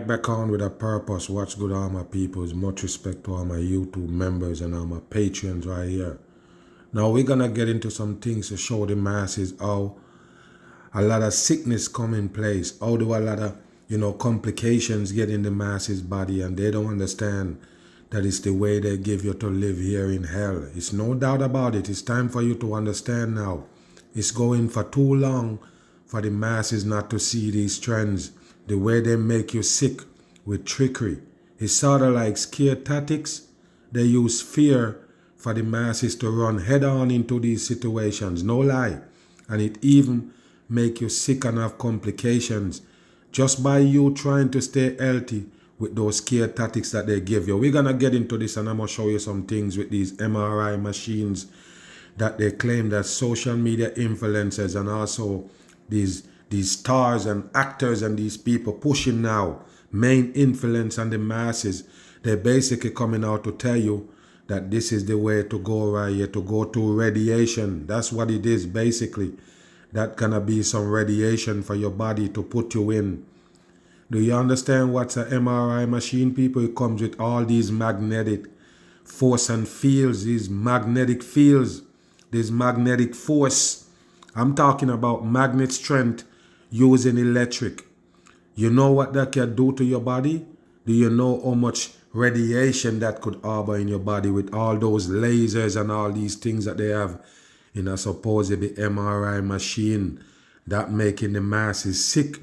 Back on with a purpose. What's good, all my peoples? Much respect to all my YouTube members and all my patrons right here. Now we're gonna get into some things to show the masses how a lot of sickness come in place. How do a lot of complications get in the masses' body, and they don't understand that it's the way they give you to live here in hell. It's no doubt about it. It's time for you to understand now. It's going for too long for the masses not to see these trends. The way they make you sick with trickery. It's sort of like scare tactics. They use fear for the masses to run head on into these situations. No lie. And it even make you sick and have complications just by you trying to stay healthy with those scare tactics that they give you. We're going to get into this, and I'm going to show you some things with these MRI machines that they claim that social media influencers and also these stars and actors and these people pushing now, main influence on the masses. They're basically coming out to tell you that this is the way to go right here, to go to radiation. That's what it is basically. That gonna be some radiation for your body to put you in. Do you understand what's an MRI machine, people? It comes with all these magnetic force and fields, these magnetic fields, this magnetic force. I'm talking about magnet strength using electric. You know what that can do to your body? Do you know how much radiation that could harbor in your body with all those lasers and all these things that they have in a supposedly MRI machine that making the masses sick?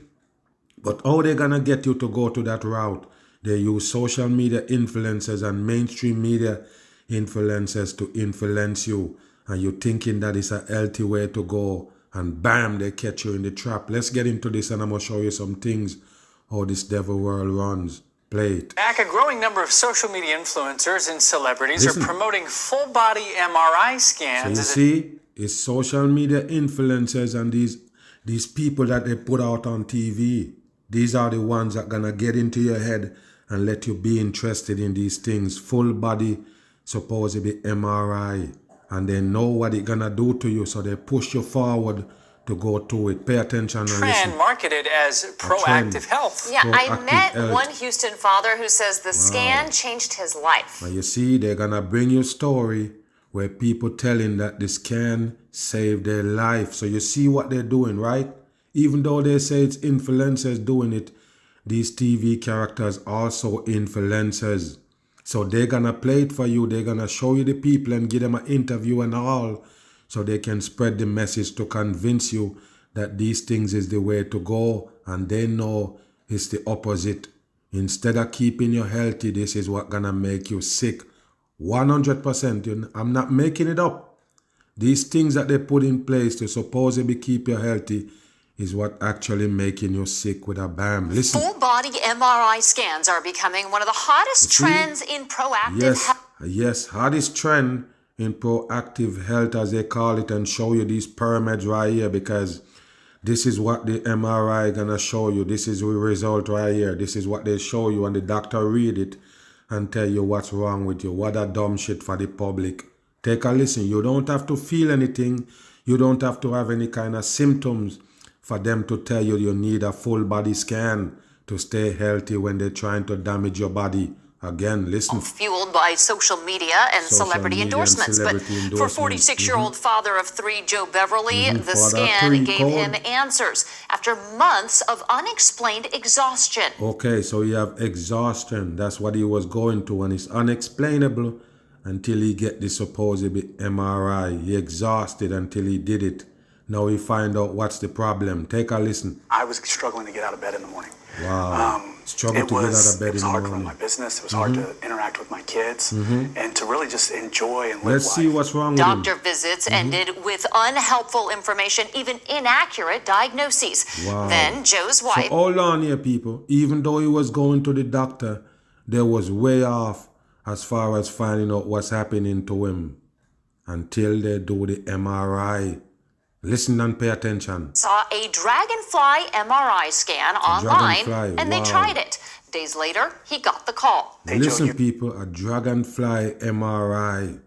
But how they gonna get you to go to that route? They use social media influencers and mainstream media influencers to influence you, and you thinking that it's a healthy way to go, and bam, they catch you in the trap. Let's get into this, and I'm gonna show you some things how this devil world runs. Play it. Back, a growing number of social media influencers and celebrities are promoting full body MRI scans. So you see, it's social media influencers and these people that they put out on TV. These are the ones that gonna get into your head and let you be interested in these things. Full body, supposedly MRI. And they know what it's gonna do to you, so they push you forward to go to it. Pay attention and listen. Trend marketed as proactive health. Yeah, I met one Houston father who says the scan changed his life. Now you see, they're gonna bring you a story where people telling that the scan saved their life. So you see what they're doing, right? Even though they say it's influencers doing it, these TV characters also influencers. So they're gonna play it for you. They're gonna show you the people and give them an interview and all, so they can spread the message to convince you that these things is the way to go, and they know it's the opposite. Instead of keeping you healthy, this is what gonna make you sick. 100%. I'm not making it up. These things that they put in place to supposedly keep you healthy is what actually making you sick with a bam. Listen. Full body MRI scans are becoming one of the hottest trends in proactive health. Yes, hottest trend in proactive health, as they call it, and show you these pyramids right here, because this is what the MRI gonna show you. This is the result right here. This is what they show you, and the doctor read it and tell you what's wrong with you. What a dumb shit for the public. Take a listen. You don't have to feel anything. You don't have to have any kind of symptoms for them to tell you you need a full body scan to stay healthy when they're trying to damage your body. Again, listen. Fueled by social media and celebrity endorsements. But for 46-year-old father of three, Joe Beverly, the scan gave him answers after months of unexplained exhaustion. Okay, so you have exhaustion. That's what he was going to, and it's unexplainable until he get the supposed MRI. He exhausted until he did it. Now we find out what's the problem. Take a listen. I was struggling to get out of bed in the morning. Wow. Struggle to get out of bed in the morning. It was hard to run my business. It was hard to interact with my kids and to really just enjoy and live Let's see what's wrong with Doctor visits ended with unhelpful information, even inaccurate diagnoses. Wow. Then Joe's wife... So hold on here, people. Even though he was going to the doctor, they was way off as far as finding out what's happening to him until they do the MRI. Listen and pay attention. Saw a dragonfly MRI scan online, and they tried it. Days later, he got the call. Listen, people, a dragonfly MRI.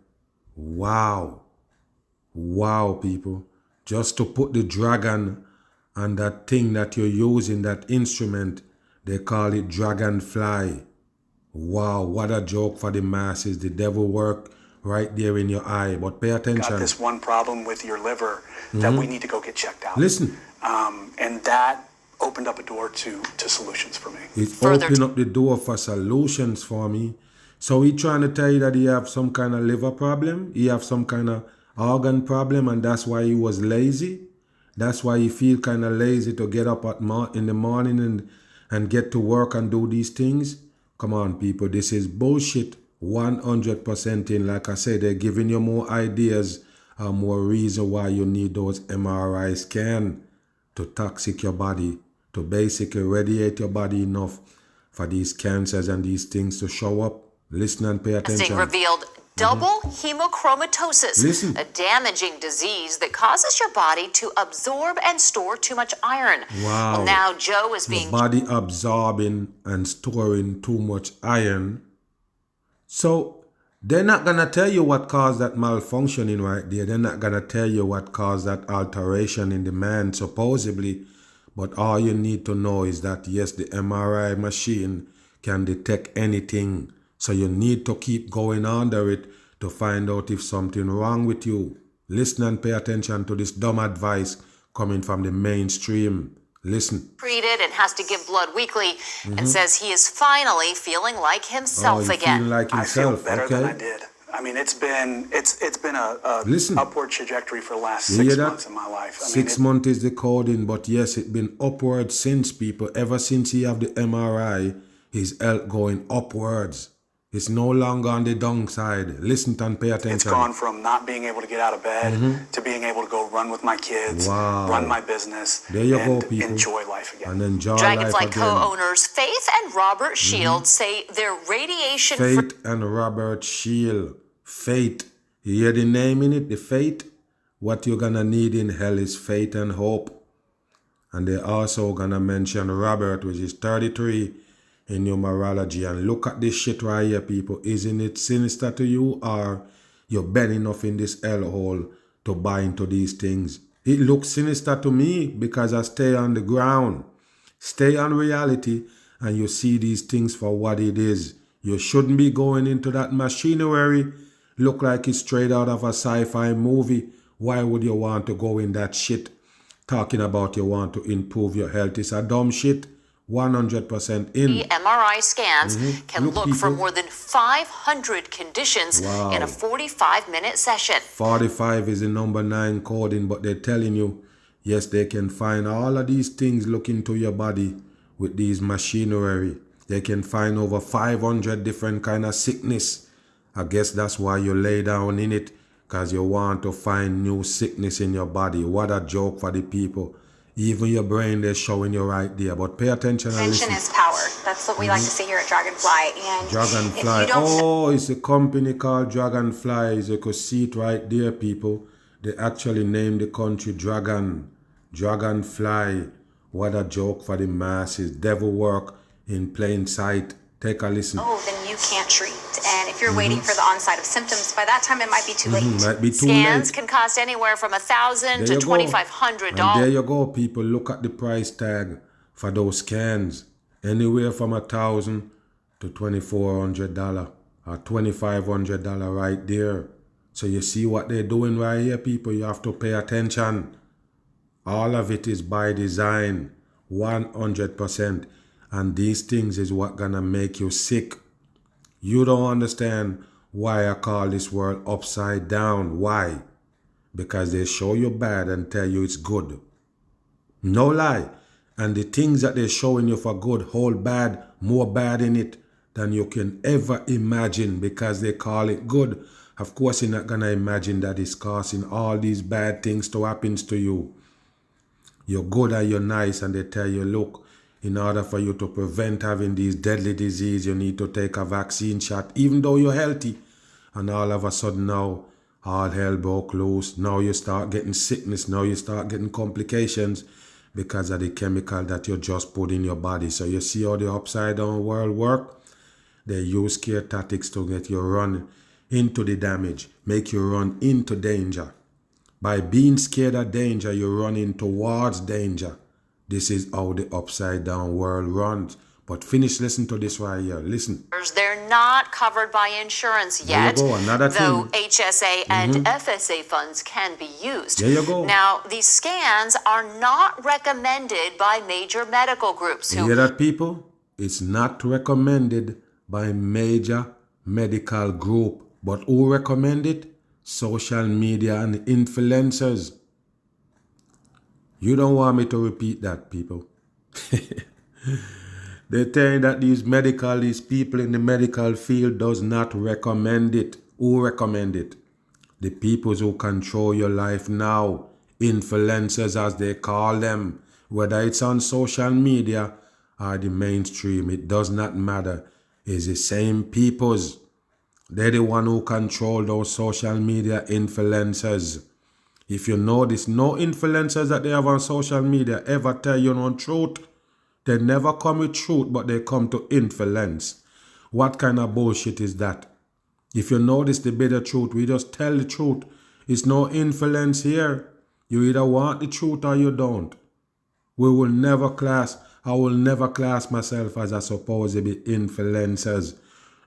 Wow. Wow, people. Just to put the dragon on that thing that you're using, that instrument, They call it dragonfly. Wow, what a joke for the masses. The devil work right there in your eye. But pay attention. Got this one problem with your liver that we need to go get checked out. Listen. And that opened up a door to solutions for me. It opened up the door for solutions for me. So he trying to tell you that he have some kind of liver problem, he have some kind of organ problem, and that's why he was lazy. That's why he feel kind of lazy to get up in the morning and get to work and do these things. Come on, people, this is bullshit. 100% in. Like I said, they're giving you more ideas, more reason why you need those MRI scan to toxic your body, to basically radiate your body enough for these cancers and these things to show up. Listen and pay attention. Testing revealed double hemochromatosis, Listen. a damaging disease that causes your body to absorb and store too much iron. Wow. Well, now Joe is being... Your body absorbing and storing too much iron. So they're not going to tell you what caused that malfunctioning right there. They're not going to tell you what caused that alteration in the man, supposedly. But all you need to know is that, yes, the MRI machine can detect anything. So you need to keep going under it to find out if something wrong with you. Listen and pay attention to this dumb advice coming from the mainstream. Listen. Treated and has to give blood weekly, and says he is finally feeling like himself again. Feeling like himself, I feel better than I did. I mean, it's been a upward trajectory for the last 6 months of my life. 6 months is the coding, but yes, it's been upward since, people. Ever since he have the MRI, his health going upwards. It's no longer on the downside. Listen and pay attention. It's gone from not being able to get out of bed to being able to go run with my kids, run my business, there you and go, people. enjoy life again. And enjoy Dragonfly life again. co-owners Faith and Robert Shields say their radiation... Faith and Robert Shield. Faith. You hear the name in it? The faith? What you're going to need in hell is faith and hope. And they're also going to mention Robert, which is 33 in numerology. And look at this shit right here, people. Isn't it sinister to you, or you're bad enough in this hellhole to buy into these things? It looks sinister to me because I stay on the ground, stay on reality, and you see these things for what it is. You shouldn't be going into that machinery. Look like it's straight out of a sci-fi movie. Why would you want to go in that shit? Talking about you want to improve your health. It's a dumb shit. 100% in. The MRI scans can look for more than 500 conditions in a 45-minute session. 45 is the number 9 coding, but they're telling you, yes, they can find all of these things look into your body with these machinery. They can find over 500 different kind of sickness. I guess that's why you lay down in it, because you want to find new sickness in your body. What a joke for the people. Even your brain, they're showing you right there. But pay attention and listen. Attention is power. That's what we like to say here at Dragonfly. And Dragonfly. if you don't It's a company called Dragonfly. You could see it right there, people. They actually named the country Dragonfly. What a joke for the masses. Devil work in plain sight. Take a listen. then you can't treat. And if you're waiting for the onset of symptoms, by that time it might be too late. Might be too Scans late. can cost anywhere from $1,000 to $2,500. And there you go, people. Look at the price tag for those scans. Anywhere from $1,000 to $2,400 or $2,500 right there. So you see what they're doing right here, people. You have to pay attention. All of it is by design, 100%. And these things is what gonna make you sick. You don't understand why I call this world upside down. Why? Because they show you bad and tell you it's good. No lie. And the things that they're showing you for good hold bad, more bad in it than you can ever imagine, because they call it good. Of course, you're not gonna imagine that it's causing all these bad things to happen to you. You're good and you're nice, and they tell you, look, in order for you to prevent having these deadly disease, you need to take a vaccine shot, even though you're healthy. And all of a sudden now, all hell broke loose. Now you start getting sickness. Now you start getting complications because of the chemical that you just put in your body. So you see how the upside down world work? They use scare tactics to get you run into the damage, make you run into danger. By being scared of danger, you're running towards danger. This is how the upside down world runs. But finish listening to this right here. Listen. They're not covered by insurance yet, There you go. Another though thing. HSA and FSA funds can be used. There you go. Now, these scans are not recommended by major medical groups. You hear that, people? It's not recommended by major medical group. But who recommend it? Social media and influencers. You don't want me to repeat that, people. They tell you that these people in the medical field does not recommend it. Who recommend it? The people who control your life now. Influencers, as they call them. Whether it's on social media or the mainstream, it does not matter. It's the same peoples. They're the one who control those social media influencers. If you notice, no influencers that they have on social media ever tell you no truth. They never come with truth, but they come to influence. What kind of bullshit is that? If you notice the bitter truth, we just tell the truth. It's no influence here. You either want the truth or you don't. I will never class myself as a supposed influencers.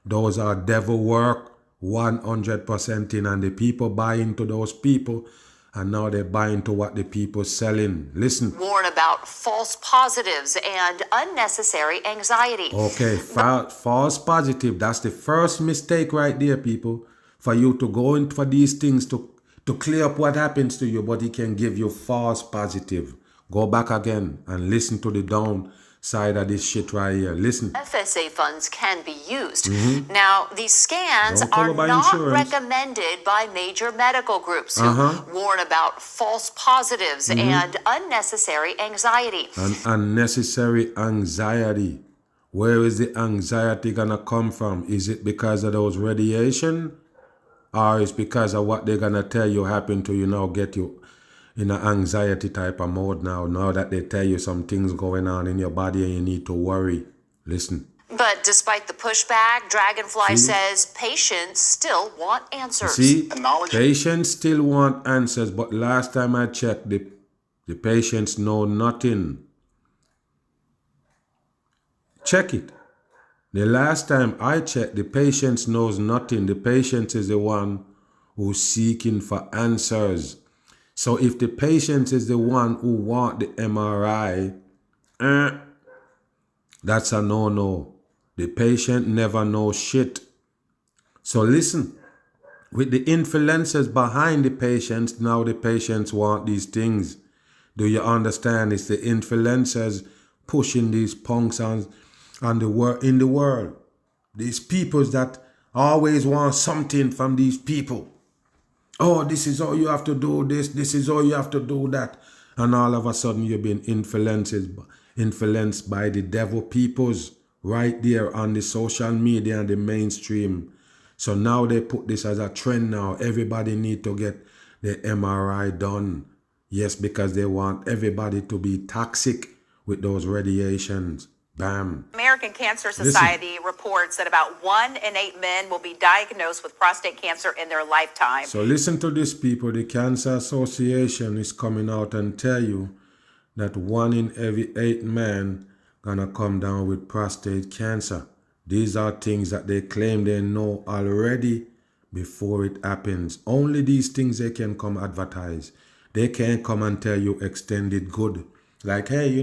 Those are devil work, 100% in, and the people buy into those people, and now they buy into what the people selling. Listen. Warn about false positives and unnecessary anxiety. Okay, false positive. That's the first mistake right there, people. For you to go in for these things to clear up what happens to you, but he can give you false positive. Go back again and listen to the downside of this shit right here. Listen. FSA funds can be used. Now, these scans are not insurance. recommended by major medical groups who warn about false positives and unnecessary anxiety. And unnecessary anxiety. Where is the anxiety gonna come from? Is it because of those radiation? Or is it because of what they're gonna tell you happened to you now, get you in an anxiety type of mode now that they tell you some things going on in your body and you need to worry? Listen. But despite the pushback, Dragonfly says patients still want answers. See, patients still want answers, but last time I checked, the patients know nothing. Check it. The last time I checked, the patient knows nothing. The patient is the one who's seeking for answers. So if the patient is the one who want the MRI, that's a no-no. The patient never knows shit. So listen, with the influencers behind the patients, now the patients want these things. Do you understand? It's the influencers pushing these punks in the world. These peoples that always want something from these people. Oh, this is all you have to do, this is all you have to do, that. And all of a sudden you've been influenced by the devil peoples right there on the social media and the mainstream. So now they put this as a trend now. Everybody need to get the MRI done. Yes, because they want everybody to be toxic with those radiations. Bam. American Cancer Society reports that about 1 in 8 men will be diagnosed with prostate cancer in their lifetime. So listen to this, people. The Cancer Association is coming out and tell you that 1 in every 8 men gonna come down with prostate cancer. These are things that they claim they know already before it happens. Only these things they can come advertise. They can't come and tell you extended good. Like, hey,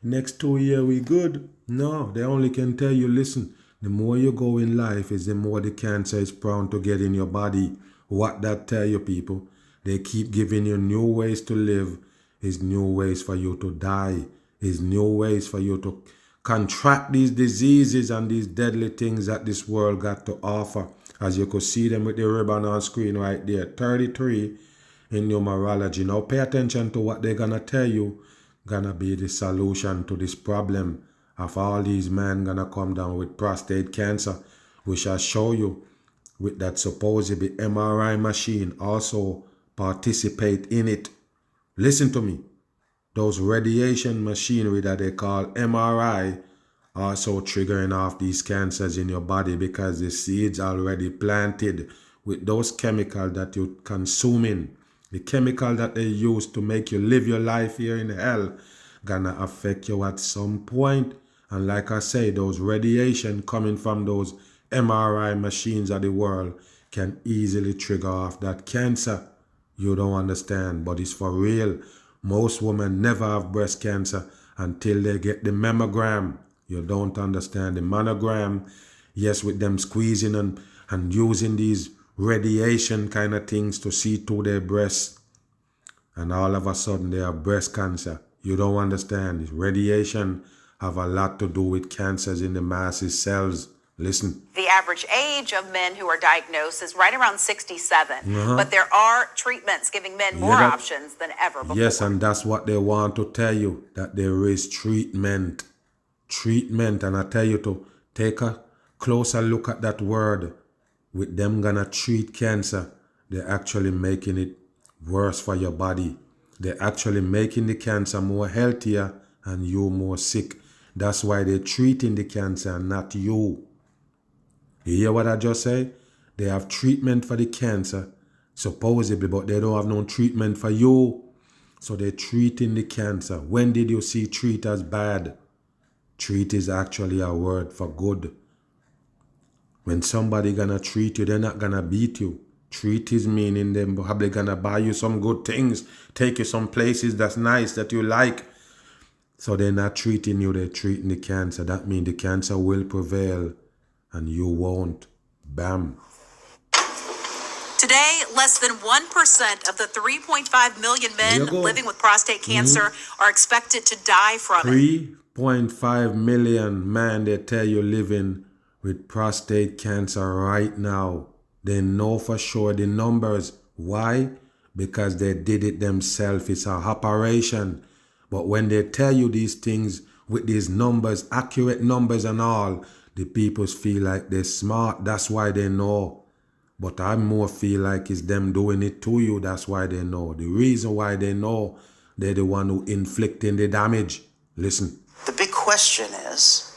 next 2 years we good. No, they only can tell you, listen, the more you go in life is the more the cancer is prone to get in your body. What that tell you, people? They keep giving you new ways to live. Is new ways for you to die. Is new ways for you to contract these diseases and these deadly things that this world got to offer. As you could see them with the ribbon on screen right there, 33 in numerology. Now pay attention to what they're gonna tell you. Gonna be the solution to this problem of all these men gonna come down with prostate cancer. We shall show you with that supposedly MRI machine also participate in it. Listen to me. Those radiation machinery that they call MRI also triggering off these cancers in your body because the seeds already planted with those chemicals that you're consuming. The chemical that they use to make you live your life here in hell gonna affect you at some point, And like I say, those radiation coming from those MRI machines of the world can easily trigger off that cancer. You don't understand, but it's for real. Most women never have breast cancer until they get the mammogram. You don't understand. The mammogram, yes, with them squeezing and using these radiation kind of things to see through their breasts. And all of a sudden they have breast cancer. You don't understand. Radiation have a lot to do with cancers in the masses cells. Listen. The average age of men who are diagnosed is right around 67. But there are treatments giving men more options than ever before. Yes, and that's what they want to tell you, that there is treatment. Treatment. And I tell you to take a closer look at that word. With them gonna treat cancer, they're actually making it worse for your body. They're actually making the cancer more healthier and you more sick. That's why they're treating the cancer and not you. You hear what I just say? They have treatment for the cancer, supposedly, but they don't have no treatment for you. So they're treating the cancer. When did you see treat as bad? Treat is actually a word for good. When somebody gonna treat you, they're not gonna beat you. Treat is meaning they're probably gonna buy you some good things, take you some places that's nice, that you like. So they're not treating you, they're treating the cancer. That means the cancer will prevail and you won't. Bam. Today, less than 1% of the 3.5 million men living with prostate cancer are expected to die from it. 3.5 million men, they tell you, living with prostate cancer right now. They know for sure the numbers. Why? Because they did it themselves. It's an operation. But when they tell you these things with these numbers, accurate numbers and all, the people feel like they're smart. That's why they know. But I more feel like it's them doing it to you. That's why they know. The reason why they know, they're the one who inflicting the damage. Listen. The big question is,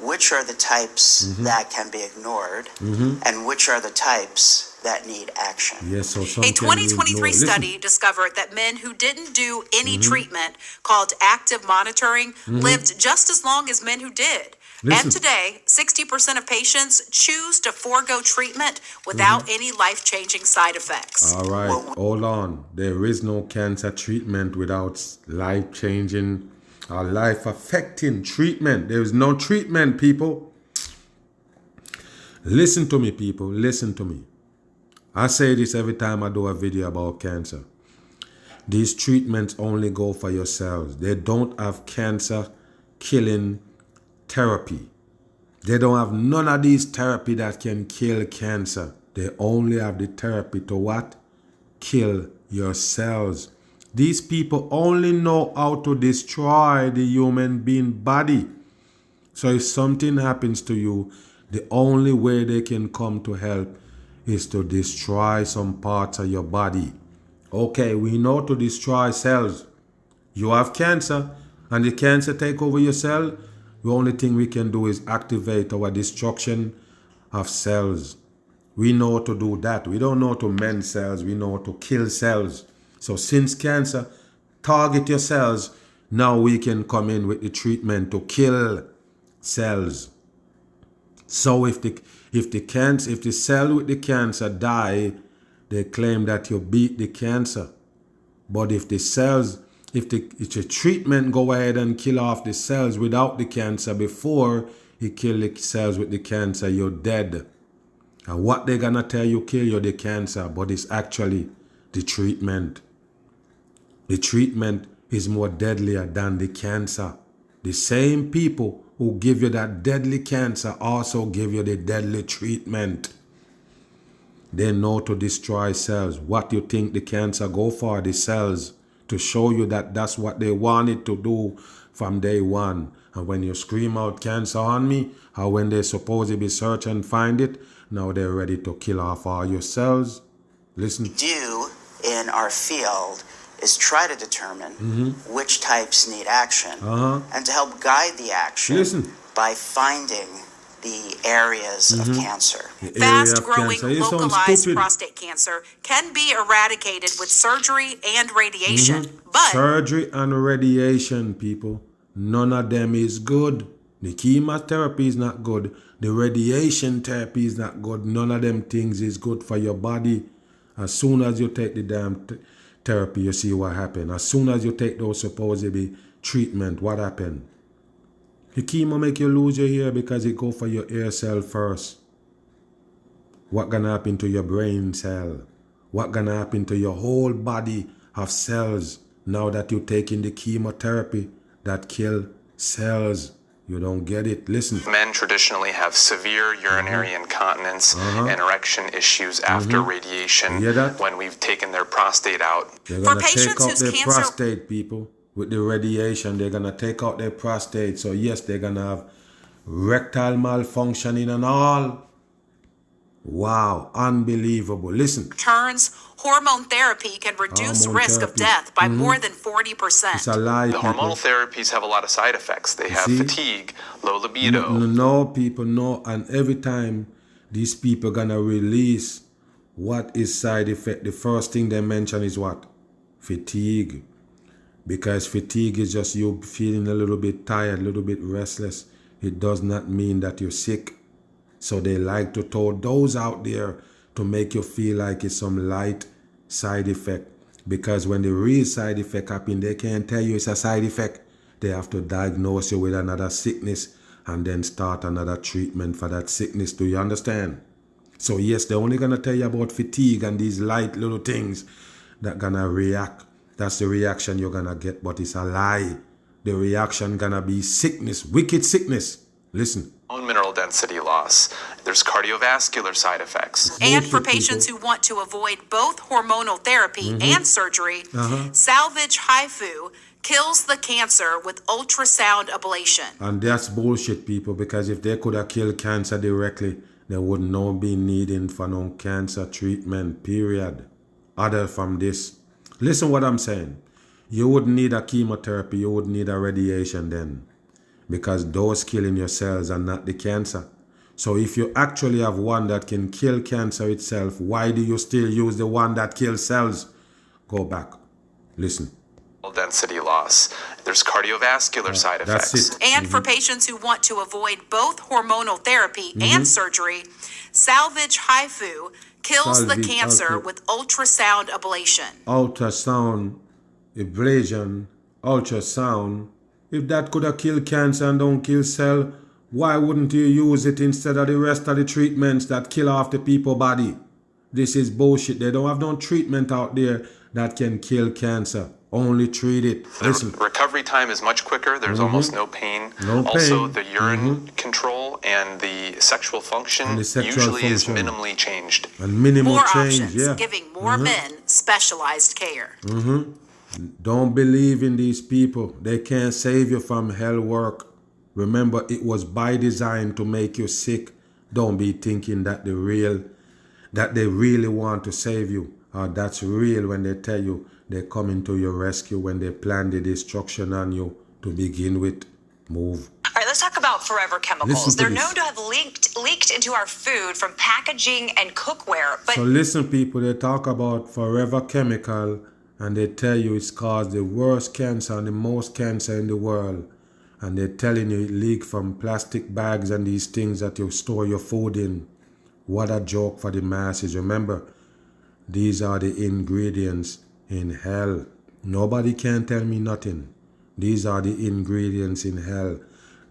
which are the types that can be ignored and which are the types that need action? Yes, so a 2023 study discovered that men who didn't do any treatment, called active monitoring, lived just as long as men who did. And today, 60% of patients choose to forego treatment without any life-changing side effects. All right, hold on. There is no cancer treatment without life-changing or life-affecting treatment. There is no treatment, people. Listen to me, people. Listen to me. I say this every time I do a video about cancer. These treatments only go for your cells. They don't have cancer-killing therapy. They don't have none of these therapy that can kill cancer. They only have the therapy to what? Kill your cells. These people only know how to destroy the human being body. So if something happens to you, the only way they can come to help is to destroy some parts of your body. Okay, we know to destroy cells. You have cancer and the cancer take over your cell. The only thing we can do is activate our destruction of cells. We know to do that. We don't know to mend cells. We know to kill cells. So since cancer target your cells, now we can come in with the treatment to kill cells. So if the cell with the cancer die, they claim that you beat the cancer. But if the treatment go ahead and kill off the cells without the cancer before you kill the cells with the cancer, you're dead. And what they're gonna tell you kill you the cancer, but it's actually the treatment. The treatment is more deadlier than the cancer. The same people who give you that deadly cancer also give you the deadly treatment. They know to destroy cells. What you think the cancer go for? The cells. To show you that that's what they wanted to do from day one. And when you scream out cancer on me, or when they're supposed to be search and find it, now they're ready to kill off all your cells. Listen. What we do in our field is try to determine which types need action and to help guide the action by finding the areas of cancer. Fast-growing localized prostate cancer can be eradicated with surgery and radiation. But surgery and radiation, people, none of them is good. The chemotherapy is not good. The radiation therapy is not good. None of them things is good for your body. As soon as you take the damn therapy, you see what happened. As soon as you take those supposedly treatment, what happened? The chemo make you lose your hair because it go for your hair cell first. What gonna happen to your brain cell? What gonna happen to your whole body of cells now that you're taking the chemotherapy that kill cells? You don't get it. Listen. Men traditionally have severe urinary incontinence and erection issues after radiation when we've taken their prostate out. They're gonna take out their prostate, people. With the radiation, they're gonna take out their prostate. So yes, they're gonna have rectal malfunctioning and all. Wow, unbelievable. Listen. Hormone therapy can reduce risk of death by more than 40%. It's a lie, the hormonal therapies have a lot of side effects. They have fatigue, low libido. No, people, no. And every time these people gonna release what is side effect, the first thing they mention is what? Fatigue. Because fatigue is just you feeling a little bit tired, a little bit restless. It does not mean that you're sick. So they like to throw those out there to make you feel like it's some light side effect. Because when the real side effect happen, they can't tell you it's a side effect. They have to diagnose you with another sickness and then start another treatment for that sickness. Do you understand? So yes, they're only going to tell you about fatigue and these light little things that gonna react. That's the reaction you're going to get, but it's a lie. The reaction going to be sickness, wicked sickness. Listen. Bone mineral density loss. There's cardiovascular side effects. And for patients who want to avoid both hormonal therapy and surgery, salvage HIFU kills the cancer with ultrasound ablation. And that's bullshit, people, because if they could have killed cancer directly, there would not be needing for no cancer treatment, period. Other from this. Listen what I'm saying. You wouldn't need a chemotherapy, you would need a radiation then. Because those killing your cells are not the cancer. So if you actually have one that can kill cancer itself, why do you still use the one that kills cells? Go back. Listen. Density loss. There's cardiovascular side effects. That's it. And for patients who want to avoid both hormonal therapy and surgery, salvage HIFU kills the cancer with ultrasound ablation. Ultrasound, ablation, ultrasound. If that could have killed cancer and don't kill cell, why wouldn't you use it instead of the rest of the treatments that kill off the people's body? This is bullshit. They don't have no treatment out there that can kill cancer. Only treat it. Listen. The recovery time is much quicker. There's almost no pain. Also, the urine control and the sexual function usually is minimally changed. And minimal more change, options, giving more men specialized care. Don't believe in these people. They can't save you from hell work. Remember, it was by design to make you sick. Don't be thinking that they really want to save you. That's real when they tell you they're coming to your rescue, when they plan the destruction on you to begin with. Move. All right, let's talk about forever chemicals. They're known to have leaked into our food from packaging and cookware. But so listen, people, they talk about forever chemical and they tell you it's caused the worst cancer and the most cancer in the world. And they're telling you it leaked from plastic bags and these things that you store your food in. What a joke for the masses. Remember, these are the ingredients in hell. Nobody can tell me nothing. These are the ingredients in hell.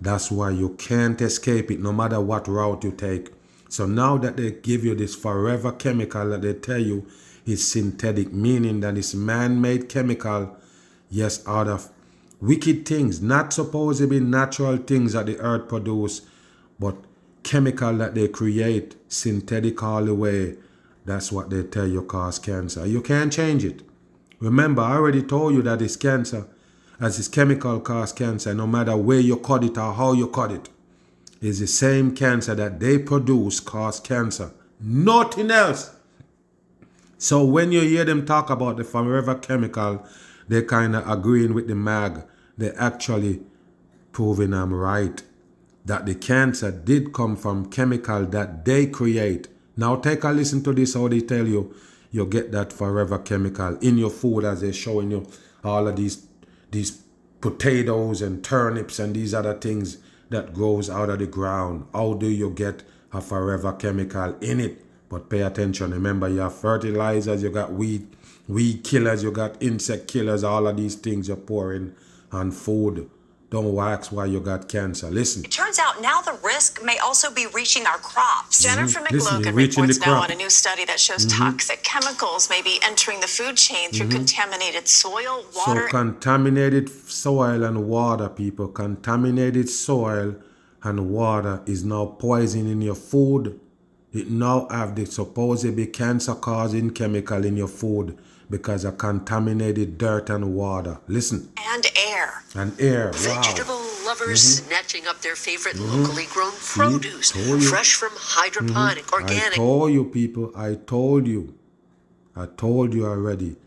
That's why you can't escape it no matter what route you take. So now that they give you this forever chemical that they tell you is synthetic, meaning that it's man-made chemical, yes, out of wicked things, not supposed to be natural things that the earth produce, but chemical that they create, synthetic all the way. That's what they tell you cause cancer. You can't change it. Remember, I already told you that it's cancer, as it's chemical cause cancer, no matter where you cut it or how you cut it. It's the same cancer that they produce cause cancer. Nothing else. So when you hear them talk about the forever chemical, they kind of agreeing with the mag. They're actually proving I'm right. That the cancer did come from chemical that they create. Now take a listen to this, how they tell you get that forever chemical in your food, as they're showing you all of these potatoes and turnips and these other things that grows out of the ground. How do you get a forever chemical in it? But pay attention. Remember, you have fertilizers, you got weed killers, you got insect killers, all of these things you're pouring on food. Don't wax why you got cancer. Listen. It turns out now the risk may also be reaching our crops. Jennifer McLogan reaching reports the now crop. on a new study that shows toxic chemicals may be entering the food chain through contaminated soil, water. So contaminated soil and water, people. Contaminated soil and water is now poisoning your food. It now have the supposedly cancer-causing chemical in your food because of contaminated dirt and water. Listen. And air. And air. Wow. Vegetable lovers snatching up their favorite locally grown produce, fresh from hydroponic, organic. I told you, people. I told you already.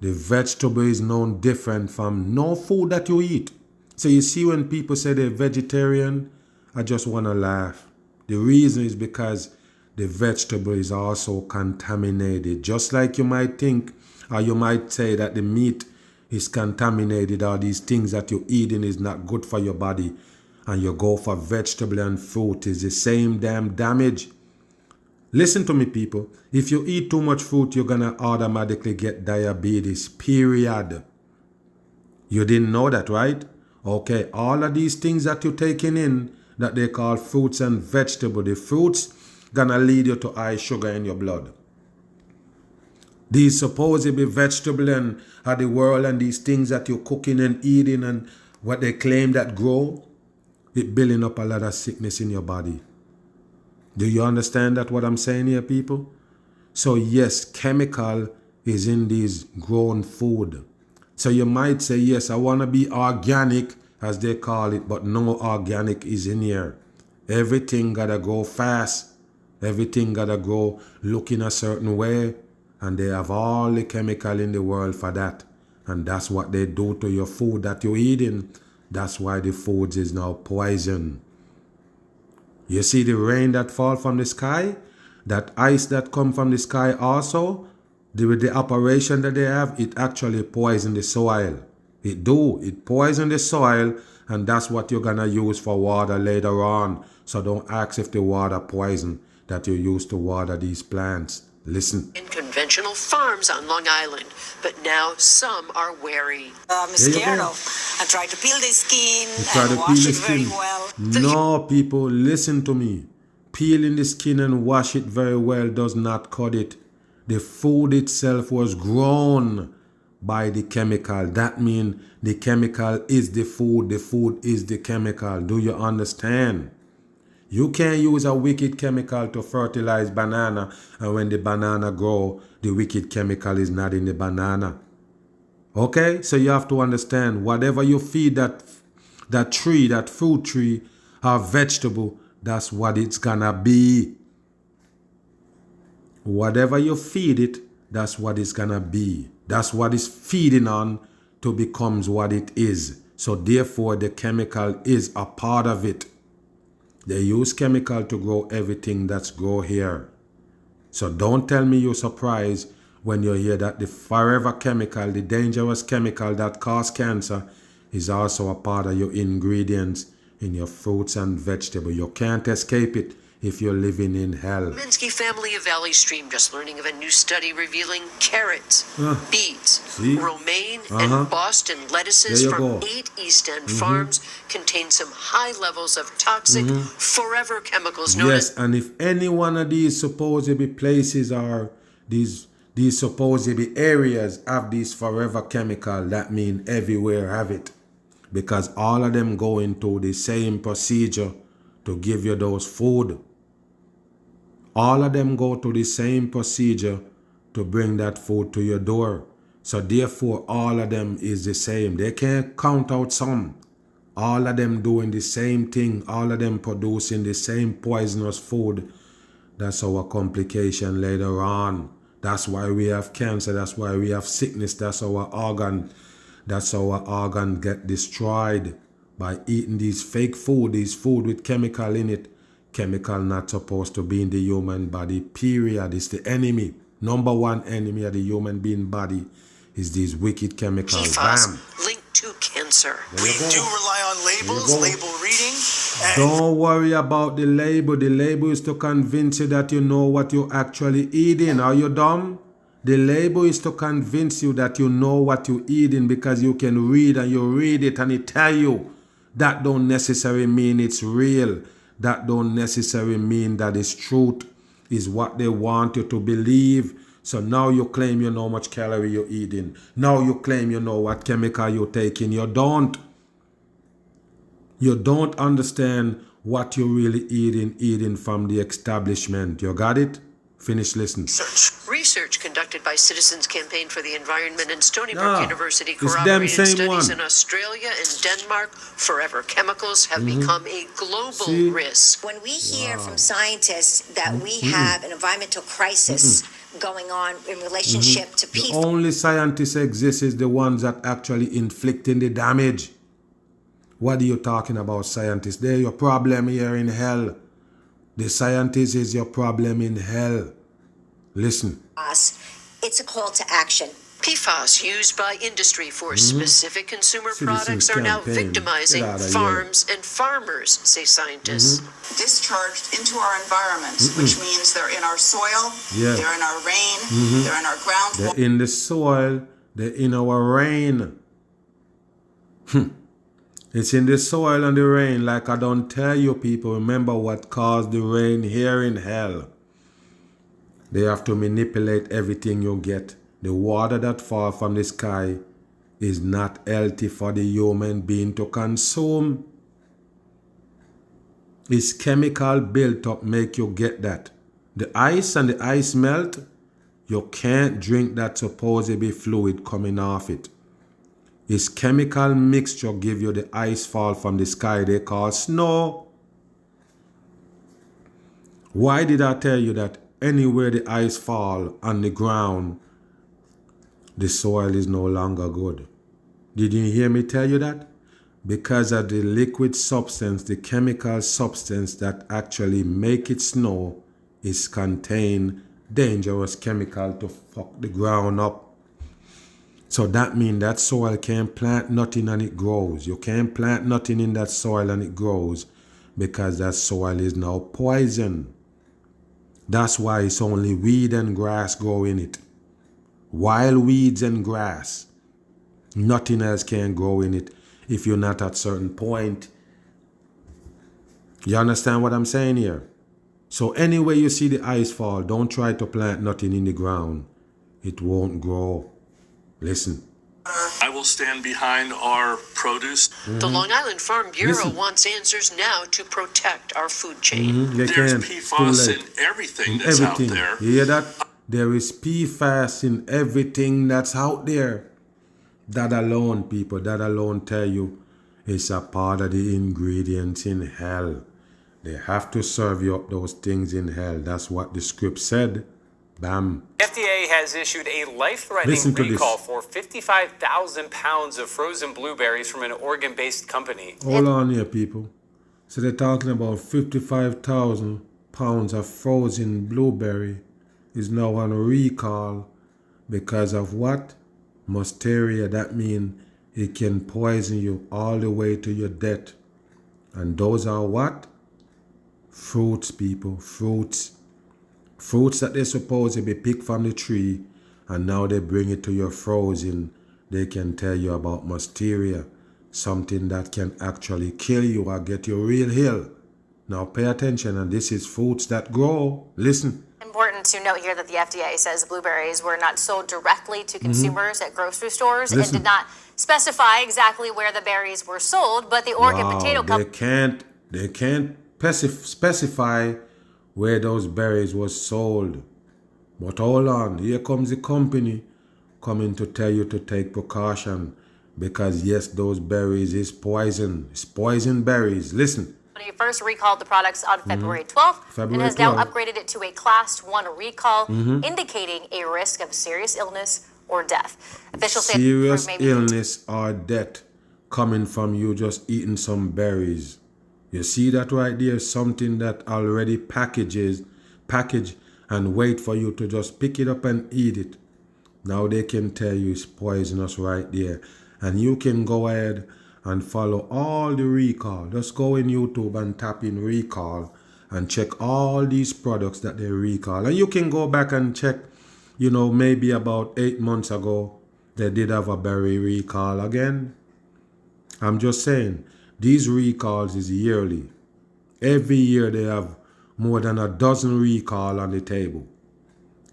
The vegetable is known different from no food that you eat. So you see when people say they're vegetarian, I just want to laugh. The reason is because the vegetable is also contaminated. Just like you might think, or you might say that the meat is contaminated, or these things that you're eating is not good for your body, and you go for vegetable and fruit, is the same damn damage. Listen to me, people. If you eat too much fruit, you're going to automatically get diabetes, period. You didn't know that, right? Okay, all of these things that you're taking in, that they call fruits and vegetables, the fruits gonna lead you to high sugar in your blood. These supposedly vegetable and of the world and these things that you're cooking and eating and what they claim that grow, it building up a lot of sickness in your body. Do you understand that what I'm saying here, people? So yes, chemical is in these grown food. So you might say, yes, I want to be organic, as they call it, but no organic is in here. Everything gotta go fast. Everything gotta go looking a certain way. And they have all the chemical in the world for that. And that's what they do to your food that you're eating. That's why the food is now poison. You see the rain that fall from the sky? That ice that come from the sky also? With the operation that they have, it actually poison the soil. It poison the soil, and that's what you're gonna use for water later on. So don't ask if the water poison that you use to water these plants. Listen. In conventional farms on Long Island, but now some are wary. I'm scared of. I try to peel the skin and wash it very well. No, people, listen to me. Peeling the skin and wash it very well does not cut it. The food itself was grown by the chemical. That means the chemical is the food is the chemical. Do you understand? You can't use a wicked chemical to fertilize banana, and when the banana grow, the wicked chemical is not in the banana. Okay? So you have to understand, whatever you feed that tree, that fruit tree, or vegetable, that's what it's gonna be. Whatever you feed it, that's what it's gonna be. That's what it's feeding on to becomes what it is. So therefore, the chemical is a part of it. They use chemical to grow everything that's grow here. So don't tell me you're surprised when you hear that the forever chemical, the dangerous chemical that cause cancer, is also a part of your ingredients in your fruits and vegetables. You can't escape it if you're living in hell. Minsky family of Valley Stream just learning of a new study revealing carrots, beets, romaine, and Boston lettuces from 8 East End farms contain some high levels of toxic forever chemicals known as... Yes, and if any one of these supposedly places are these supposedly areas have these forever chemical, that means everywhere have it. Because all of them go into the same procedure to give you those food. All of them go to the same procedure to bring that food to your door. So therefore, all of them is the same. They can't count out some. All of them doing the same thing. All of them producing the same poisonous food. That's our complication later on. That's why we have cancer. That's why we have sickness. That's our organ. That's our organ get destroyed by eating these fake food, these food with chemical in it. Chemical not supposed to be in the human body, period. It's the enemy. Number one enemy of the human being body is these wicked chemicals. PFAS linked to cancer. We do rely on labels, label reading, Don't worry about the label. The label is to convince you that you know what you're actually eating. Are you dumb? The label is to convince you that you know what you're eating because you can read and you read it and it tell you. That don't necessarily mean it's real. That don't necessarily mean that it's truth. Is what they want you to believe. So now you claim you know how much calorie you're eating. Now you claim you know what chemical you're taking. You don't. You don't understand what you're really eating from the establishment. You got it? Finish listening. Research conducted by Citizens Campaign for the Environment and Stony Brook University corroborated studies in Australia and Denmark. Forever chemicals have become a global risk. When we hear from scientists that we have an environmental crisis going on in relationship to PFAS. The only scientists exist is the ones that actually inflicting the damage. What are you talking about, scientists? They're your problem here in hell. The scientist is your problem in hell. Listen. It's a call to action. PFAS used by industry for specific consumer products are now victimizing farms and farmers, say scientists. Discharged into our environments, which means they're in our soil, they're in our rain, they're in our groundwater. They're in the soil, they're in our rain. It's in the soil and the rain, like I don't tell you people. Remember what caused the rain here in hell. They have to manipulate everything you get. The water that falls from the sky is not healthy for the human being to consume. It's chemical built up make you get that. The ice and the ice melt, you can't drink that supposedly fluid coming off it. It's chemical mixture give you the ice fall from the sky they call snow. Why did I tell you that anywhere the ice fall on the ground, the soil is no longer good? Did you hear me tell you that? Because of the liquid substance, the chemical substance that actually make it snow is contain dangerous chemical to fuck the ground up. So that means that soil can't plant nothing and it grows. You can't plant nothing in that soil and it grows because that soil is now poison. That's why it's only weed and grass grow in it. Wild weeds and grass. Nothing else can grow in it if you're not at a certain point. You understand what I'm saying here? So anyway you see the ice fall, don't try to plant nothing in the ground. It won't grow. Listen. I will stand behind our produce. The Long Island Farm Bureau wants answers now to protect our food chain. There's PFAS in everything that's out there. You hear that? There is PFAS in everything that's out there. That alone, people, that alone tell you it's a part of the ingredients in hell. They have to serve you up those things in hell. That's what the script said. Bam. FDA has issued a life-threatening recall for 55,000 pounds of frozen blueberries from an Oregon-based company. Hold on here, people. So they're talking about 55,000 pounds of frozen blueberry is now on recall because of what? Musteria. That means it can poison you all the way to your death. And those are what? Fruits, people. Fruits. Fruits that they're supposed to be picked from the tree, and now they bring it to your frozen. They can tell you about Musteria, something that can actually kill you or get you real ill. Now pay attention, and this is fruits that grow. Listen. Important to note here that the FDA says blueberries were not sold directly to consumers at grocery stores and did not specify exactly where the berries were sold, but the Oregon Potato Company... They can't specify where those berries was sold. But hold on, here comes the company coming to tell you to take precaution because yes, those berries is poison. It's poison berries. Listen. He first recalled the products on February 12th and has now upgraded it to a Class 1 recall, indicating a risk of serious illness or death. Officials say serious illness or death coming from you just eating some berries. You see that right there? Something that already packaged and wait for you to just pick it up and eat it. Now they can tell you it's poisonous right there. And you can go ahead and follow all the recall. Just go in YouTube and tap in recall and check all these products that they recall. And you can go back and check, you know, maybe about 8 months ago, they did have a berry recall again. I'm just saying, these recalls is yearly. Every year they have more than a dozen recall on the table,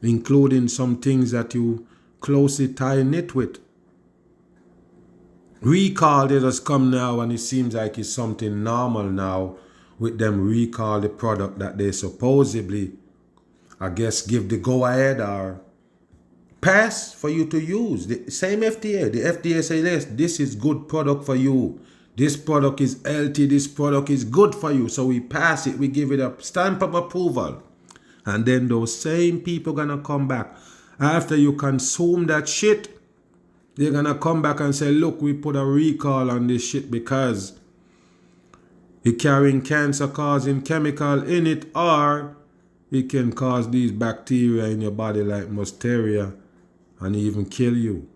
including some things that you closely tie knit with. Recall, they just come now and it seems like it's something normal now with them recall the product that they supposedly, I guess, give the go ahead or pass for you to use. The same FDA. The FDA says this is good product for you. This product is healthy. This product is good for you. So we pass it. We give it a stamp of approval. And then those same people gonna come back after you consume that shit. They're gonna come back and say, look, we put a recall on this shit because it carrying cancer causing chemical in it, or it can cause these bacteria in your body like Listeria and even kill you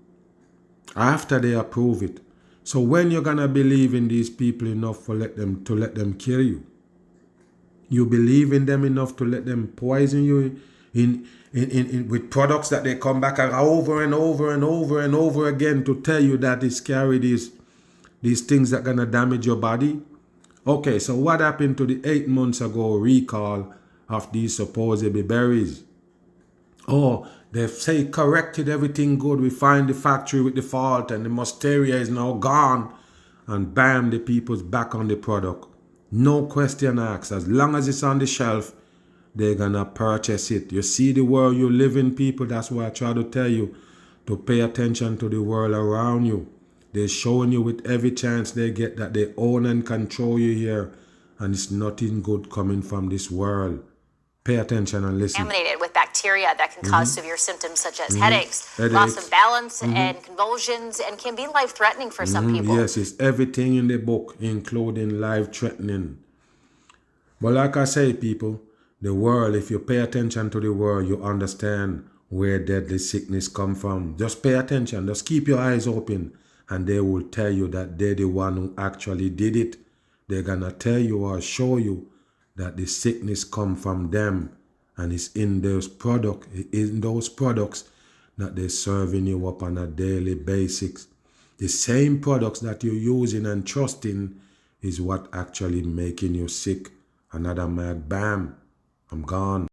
after they approve it. So when you're gonna believe in these people enough to let them kill you? You believe in them enough to let them poison you in with products that they come back over and over and over and over again to tell you that it's carry these things that gonna damage your body? Okay, so what happened to the 8 months ago recall of these supposed berries? Oh, they say corrected everything good. We find the factory with the fault and the Listeria is now gone. And bam, the people's back on the product. No question asked. As long as it's on the shelf, they're gonna purchase it. You see the world you live in, people. That's why I try to tell you to pay attention to the world around you. They're showing you with every chance they get that they own and control you here. And it's nothing good coming from this world. Pay attention and listen. Contaminated with bacteria that can cause severe symptoms such as headaches, loss of balance, and convulsions, and can be life-threatening for some people. Yes, it's everything in the book, including life-threatening. But like I say, people, the world, if you pay attention to the world, you understand where deadly sickness come from. Just pay attention. Just keep your eyes open, and they will tell you that they're the one who actually did it. They're gonna tell you or show you that the sickness come from them, and it's in those products that they're serving you up on a daily basis. The same products that you're using and trusting is what actually making you sick. Another mag, bam, I'm gone.